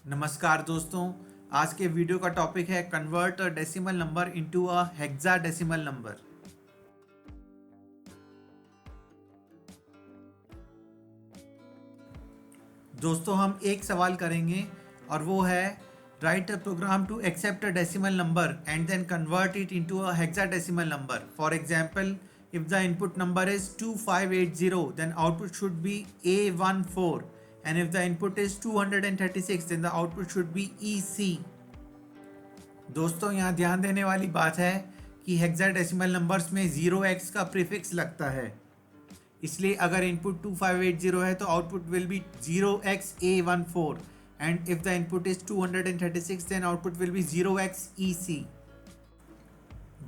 नमस्कार दोस्तों। आज के वीडियो का टॉपिक है convert a decimal number into a hexadecimal number. दोस्तों हम एक सवाल करेंगे और वो है write a program to accept a decimal number and then convert it into a hexadecimal number. For example, if the input number is 2580 then output should be A14, and if the input is 236 then the output should be EC। दोस्तों यहाँ ध्यान देने वाली बात है कि hexadecimal numbers में 0x का प्रीफिक्स लगता है, इसलिए अगर इनपुट 2580 है तो output will be 0xA14, and if the input is 236 then output will be 0xEC।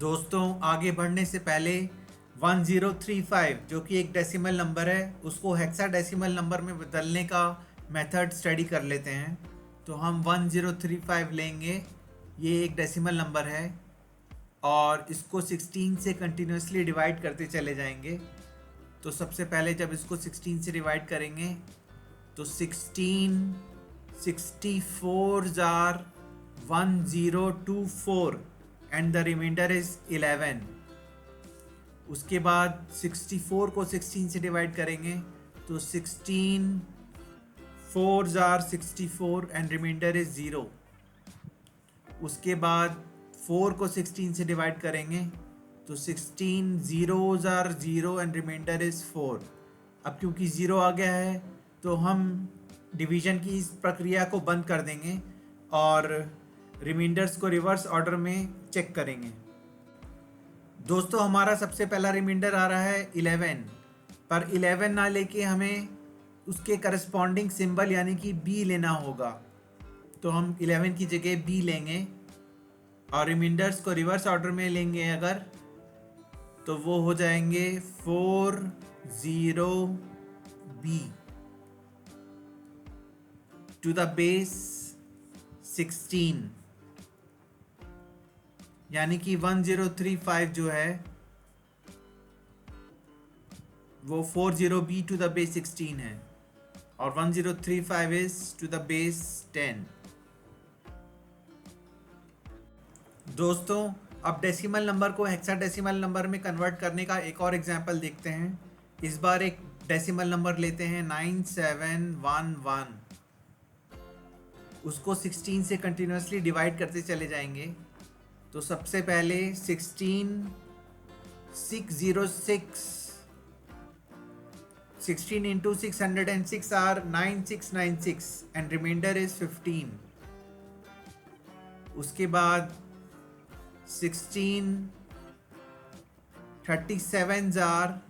दोस्तों आगे बढ़ने से पहले 1035 जो कि एक डेसिमल नंबर है उसको हेक्साडेसिमल नंबर में बदलने का मेथड स्टडी कर लेते हैं। तो हम 1035 लेंगे, ये एक डेसिमल नंबर है और इसको 16 से कंटिन्यूसली डिवाइड करते चले जाएंगे। तो सबसे पहले जब इसको 16 से डिवाइड करेंगे तो 16 64 are 1024 and the remainder is 11। उसके बाद 64 को 16 से डिवाइड करेंगे तो 16 4 आर 64 एंड रिमाइंडर इज 0। उसके बाद 4 को 16 से डिवाइड करेंगे तो 16 zeros are 0 and remainder is 4। अब क्योंकि 0 आ गया है तो हम डिवीजन की इस प्रक्रिया को बंद कर देंगे और रिमाइंडर्स को रिवर्स ऑर्डर में चेक करेंगे। दोस्तों हमारा सबसे पहला रिमाइंडर आ रहा है 11, पर 11 ना लेके हमें उसके करस्पॉन्डिंग सिंबल यानी कि B लेना होगा। तो हम 11 की जगह B लेंगे और रिमाइंडर्स को रिवर्स ऑर्डर में लेंगे अगर, तो वो हो जाएंगे 40B टू द बेस 16, यानी कि 1035 जो है वो 40B टू द बेस 16 है और 1035 इज टू द बेस 10। दोस्तों अब डेसिमल नंबर को हेक्साडेसिमल नंबर में कन्वर्ट करने का एक और एग्जांपल देखते हैं। इस बार एक डेसिमल नंबर लेते हैं 9711, उसको 16 से कंटिन्यूसली डिवाइड करते चले जाएंगे। तो सबसे पहले 16 606 16 into 606 are 9696 and remainder is 15। उसके बाद 16 37s are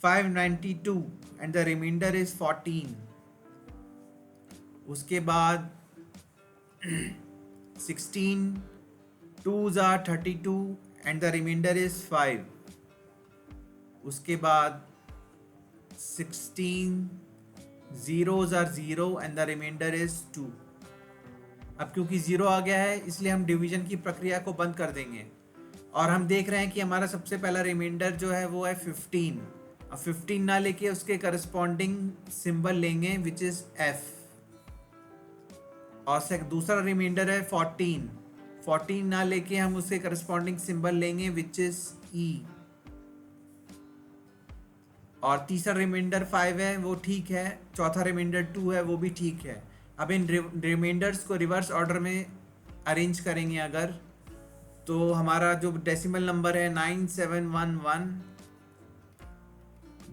592 and the remainder is 14। उसके बाद 16 2s are 32 and the remainder is 5। उसके बाद 16 zeros are 0 and the remainder is 2। अब क्योंकि 0 आ गया है इसलिए हम डिवीजन की प्रक्रिया को बंद कर देंगे और हम देख रहे हैं कि हमारा सबसे पहला रिमाइंडर जो है वो है 15। अब 15 ना लेके उसके करस्पॉन्डिंग सिंबल लेंगे विच इज F, और दूसरा रिमाइंडर है 14 ना लेके हम उसके करस्पॉन्डिंग सिंबल लेंगे विच इज E, और तीसरा रिमाइंडर 5 है वो ठीक है, चौथा रिमाइंडर 2 है वो भी ठीक है। अब इन रिमाइंडर्स को रिवर्स ऑर्डर में अरेंज करेंगे अगर, तो हमारा जो डेसिमल नंबर है 9711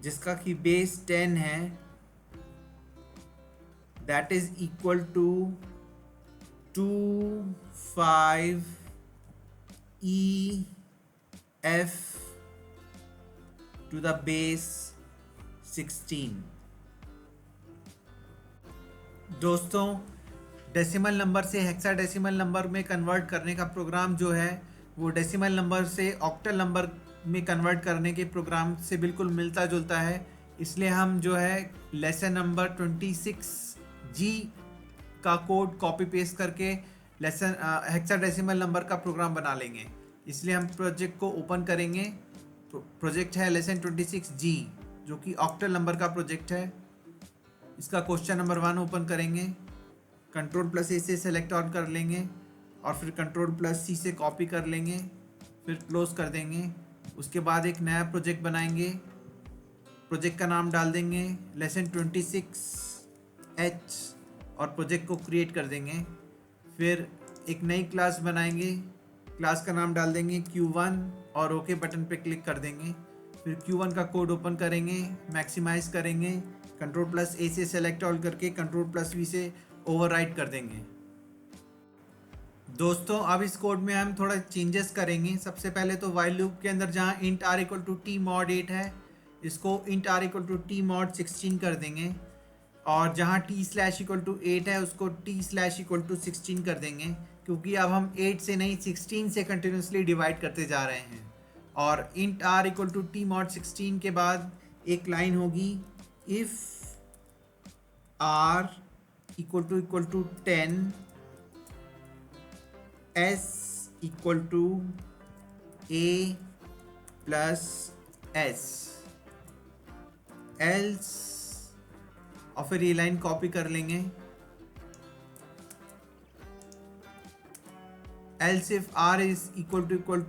जिसका कि बेस 10 है, that is equal to 25EF to the base 16। दोस्तों डेसिमल नंबर से हेक्साडेसिमल नंबर में कन्वर्ट करने का प्रोग्राम जो है वो डेसिमल नंबर से ऑक्टल नंबर में कन्वर्ट करने के प्रोग्राम से बिल्कुल मिलता जुलता है। इसलिए हम जो है लेसन नंबर 26G का कोड कॉपी पेस्ट करके लेसन हेक्साडेसिमल नंबर का प्रोग्राम बना लेंगे। इसलिए हम प्रोजेक्ट को ओपन करेंगे। प्रोजेक्ट है लेसन 26G जो कि ऑक्टल नंबर का प्रोजेक्ट है। इसका क्वेश्चन नंबर 1 ओपन करेंगे, Ctrl+A से सेलेक्ट ऑल कर लेंगे और फिर Ctrl+C से कॉपी कर लेंगे, फिर क्लोज कर देंगे। उसके बाद एक नया प्रोजेक्ट बनाएंगे, प्रोजेक्ट का नाम डाल देंगे लेसन 26H और प्रोजेक्ट को क्रिएट कर देंगे। फिर एक नई क्लास बनाएंगे, क्लास का नाम डाल देंगे Q1 और ओके बटन पे क्लिक कर देंगे। फिर Q1 का कोड ओपन करेंगे, मैक्सिमाइज करेंगे, Ctrl+A से सेलेक्ट ऑल करके Ctrl+V से ओवरराइट कर देंगे। दोस्तों अब इस कोड में हम थोड़ा चेंजेस करेंगे। सबसे पहले तो वाइल लूप के अंदर जहाँ int r = t mod 8 है, इसको int r = t mod 16 कर देंगे, और जहाँ t/8 है उसको t/16 कर देंगे, क्योंकि अब हम 8 से नहीं 16 से कंटिन्यूसली डिवाइड करते जा रहे हैं। और int r = t mod 16 के बाद एक लाइन होगी, if r = 10 s = a plus s else, और फिर ये लाइन कॉपी कर लेंगे, else if r is equal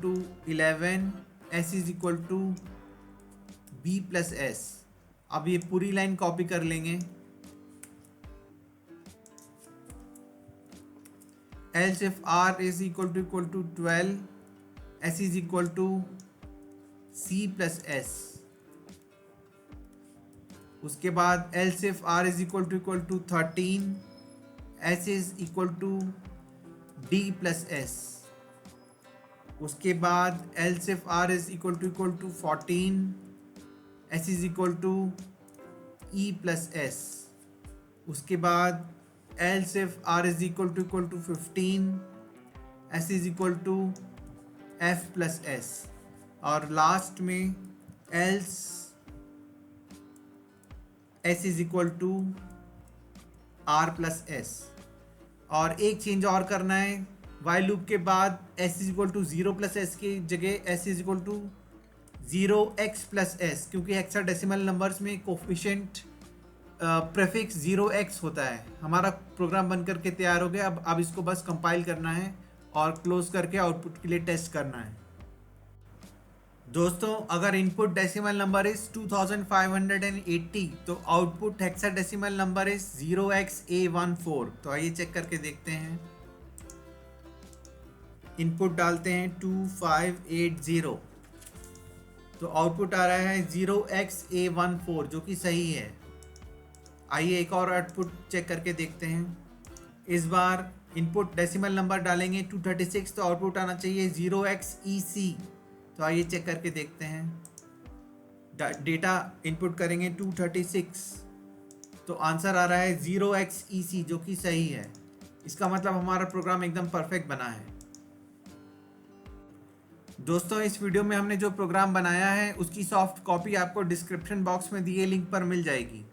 to 11 s is equal to b plus s। अब ये पूरी लाइन कॉपी कर लेंगे, else if r is equal to 12 s is equal to c plus s। उसके बाद else if r is equal to 13 s is equal to d plus s। उसके बाद else if r is equal to 14 s is equal to e plus s। उसके बाद else if r is equal to 15 s is equal to f plus s। और last में else s is equal to r plus s। और एक change और करना है, while loop के बाद s is equal to 0 plus s की जगह s is equal to 0x plus s, क्योंकि हेक्साडेसिमल नंबर्स में कोफिशिएंट प्रीफिक्स 0x होता है। हमारा प्रोग्राम बन करके तैयार हो गया। अब इसको बस कंपाइल करना है और क्लोज करके आउटपुट के लिए टेस्ट करना है। दोस्तों अगर इनपुट डेसिमल नंबर इज 2580 तो output hexadecimal number is 0xA14। तो आइए चेक करके देखते हैं। इनपुट डालते हैं 2580 तो आउटपुट आ रहा है 0xA14 जो कि सही है। आइए एक और आउटपुट चेक करके देखते हैं। इस बार इनपुट डेसिमल नंबर डालेंगे 236 तो आउटपुट आना चाहिए 0xEC। तो आइए चेक करके देखते हैं। डेटा इनपुट करेंगे 236 तो आंसर आ रहा है 0xEC जो कि सही है। इसका मतलब हमारा प्रोग्राम एकदम परफेक्ट बना है। दोस्तों इस वीडियो में हमने जो प्रोग्राम बनाया है उसकी सॉफ्ट कॉपी आपको डिस्क्रिप्शन बॉक्स में दिए लिंक पर मिल जाएगी।